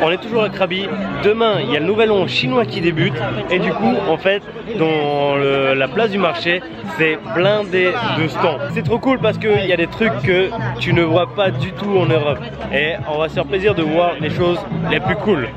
On est toujours à Krabi. Demain, il y a le nouvel an chinois qui débute. Et du coup, en fait, dans la place du marché, c'est blindé de stands. C'est trop cool parce qu'il y a des trucs que tu ne vois pas du tout en Europe. Et on va se faire plaisir de voir les choses les plus cool.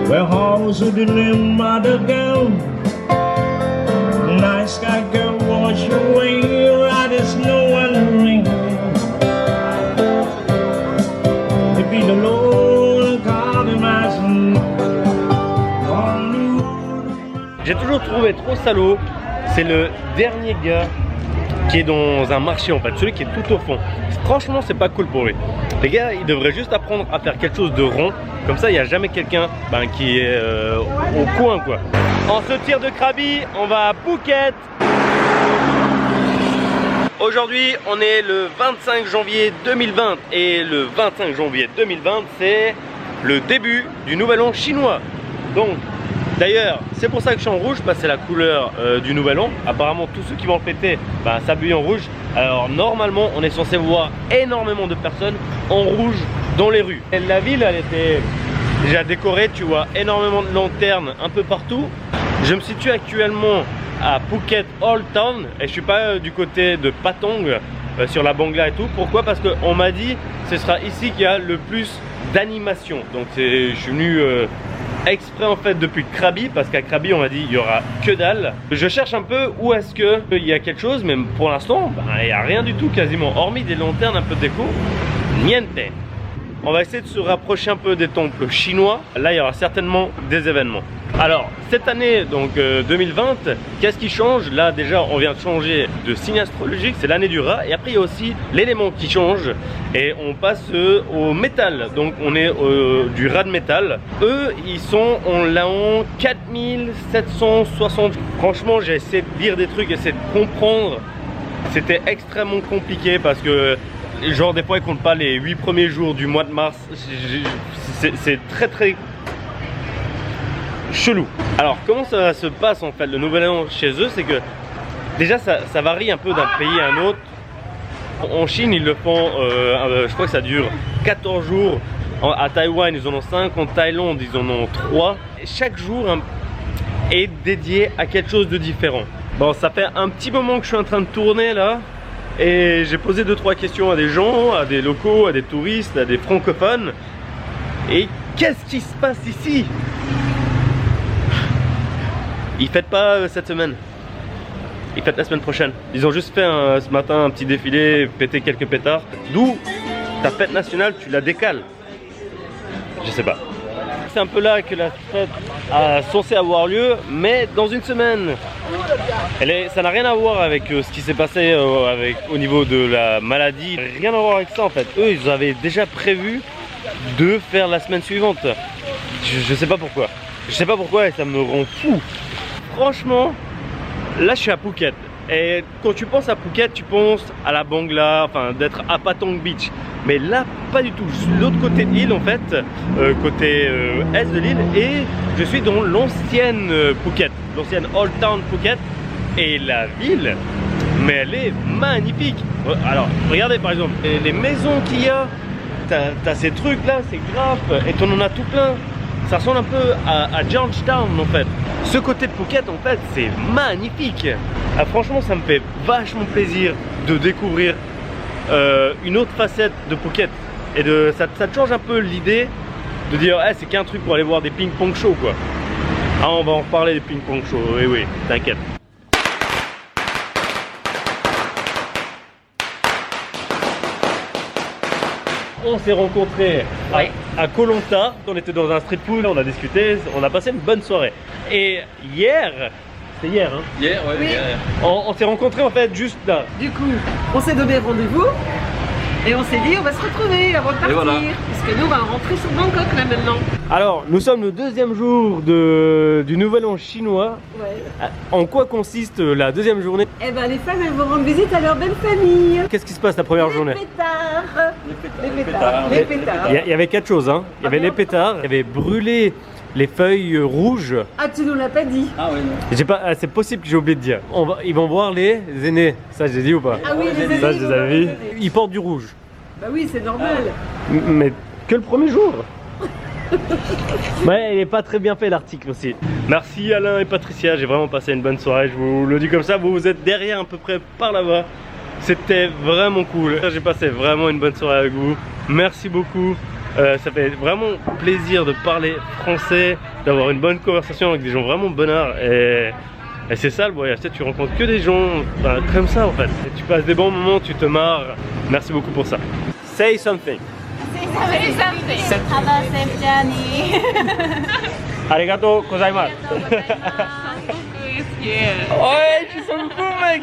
Well, hall's the name of the girl. Night sky girl, wash away right as snow and rain. It be the Lord God in my sin. J'ai toujours trouvé trop salaud, c'est le dernier gars qui est dans un marché en fait, celui qui est tout au fond. Franchement, c'est pas cool pour lui. Les gars, ils devraient juste apprendre à faire quelque chose de rond. Comme ça, il n'y a jamais quelqu'un qui est au coin quoi. On se tire de Krabi, on va à Phuket. Aujourd'hui, on est le 25 janvier 2020 et le 25 janvier 2020, c'est le début du nouvel an chinois. Donc, d'ailleurs, c'est pour ça que je suis en rouge, parce que c'est la couleur du nouvel an. Apparemment, tous ceux qui vont le fêter s'habillent en rouge. Alors, normalement, on est censé voir énormément de personnes en rouge dans les rues. Et la ville, elle était déjà décorée, tu vois, énormément de lanternes un peu partout. Je me situe actuellement à Phuket Old Town et je suis pas du côté de Patong sur la Bangla et tout. Pourquoi? Parce qu'on m'a dit que ce sera ici qu'il y a le plus d'animation. Donc je suis venu exprès en fait depuis Krabi, parce qu'à Krabi on m'a dit il y aura que dalle. Je cherche un peu où est-ce que il y a quelque chose, mais pour l'instant il n'y a rien du tout quasiment, hormis des lanternes un peu de déco. Niente. On va essayer de se rapprocher un peu des temples chinois. Là il y aura certainement des événements. Alors cette année donc 2020, qu'est-ce qui change? Là déjà on vient de changer de signe astrologique, c'est l'année du rat. Et après il y a aussi l'élément qui change et on passe au métal. Donc on est du rat de métal. Eux ils sont en l'an 4760. Franchement j'ai essayé de lire des trucs, essayer de comprendre. C'était extrêmement compliqué parce que genre des fois ils comptent pas les 8 premiers jours du mois de mars. C'est très chelou. Alors comment ça se passe en fait le nouvel an chez eux? C'est que déjà ça varie un peu d'un pays à un autre. En Chine ils le font, je crois que ça dure 14 jours. À Taïwan ils en ont 5, en Thaïlande ils en ont 3. Chaque jour est dédié à quelque chose de différent. Bon, ça fait un petit moment que je suis en train de tourner là. Et j'ai posé 2-3 questions à des gens, à des locaux, à des touristes, à des francophones. Et qu'est-ce qui se passe ici? Ils fêtent pas cette semaine. Ils fêtent la semaine prochaine. Ils ont juste fait ce matin un petit défilé, pété quelques pétards. D'où ta fête nationale, tu la décales. Je sais pas. C'est un peu là que la fête a censé avoir lieu, mais dans une semaine. Ça n'a rien à voir avec ce qui s'est passé au niveau de la maladie. Rien à voir avec ça en fait. Eux, ils avaient déjà prévu de faire la semaine suivante. Je sais pas pourquoi. Je sais pas pourquoi et ça me rend fou. Franchement, là je suis à Phuket. Et quand tu penses à Phuket, tu penses à la Bangla, enfin d'être à Patong Beach. Mais là, pas du tout. Je suis de l'autre côté de l'île en fait, côté est de l'île. Et je suis dans l'ancienne Phuket, l'ancienne Old Town Phuket. Et la ville, mais elle est magnifique. Alors, regardez par exemple, les maisons qu'il y a. T'as ces trucs là, c'est grave. Et t'en en as tout plein. Ça ressemble un peu à Georgetown en fait. Ce côté de Phuket en fait c'est magnifique. Ah, franchement ça me fait vachement plaisir de découvrir une autre facette de Phuket. Et ça te change un peu l'idée de dire hey, c'est qu'un truc pour aller voir des ping-pong shows quoi. Ah on va en reparler des ping-pong shows, oui t'inquiète. on s'est rencontrés Oui. à Koh Lanta. On était dans un street food, on a discuté, on a passé une bonne soirée. Et hier, c'était hier, hein, Hier, ouais, Oui. hier. on s'est rencontrés en fait juste là. Du coup, on s'est donné rendez-vous et on s'est dit on va se retrouver avant de partir. voilà. Puisque nous on va rentrer sur Bangkok là maintenant. Alors, nous sommes le deuxième jour du Nouvel An chinois. Ouais. En quoi consiste la deuxième journée? Eh ben les femmes elles vont rendre visite à leur belle famille. Qu'est-ce qui se passe la première journée? Les pétards. Les pétards. Les pétards. Il y avait quatre choses, hein. Il y avait les pétards, il y avait brûlé les feuilles rouges. Ah tu nous l'as pas dit. Ah oui, non. J'ai pas, c'est possible que j'ai oublié de dire. Ils vont voir les aînés. Ça, je l'ai dit ou pas? Ah oui les aînés. Ça, je ils les vont avais vus. voir les aînés. Ils portent du rouge. Bah oui c'est normal. Mais que le premier jour. Ouais, il est pas très bien fait l'article aussi. Merci Alain et Patricia, j'ai vraiment passé une bonne soirée. Je vous le dis comme ça, vous êtes derrière à peu près par là-bas. C'était vraiment cool. J'ai passé vraiment une bonne soirée avec vous. Merci beaucoup. Ça fait vraiment plaisir de parler français, d'avoir une bonne conversation avec des gens vraiment bonnards. Et c'est ça le voyage, tu rencontres que des gens comme ça en fait. Et tu passes des bons moments, tu te marres. Merci beaucoup pour ça. Say something. Say something. Have a safe journey. Arigato gozaimasu. Sangoku is here. Ouais, tu sens le coup mec.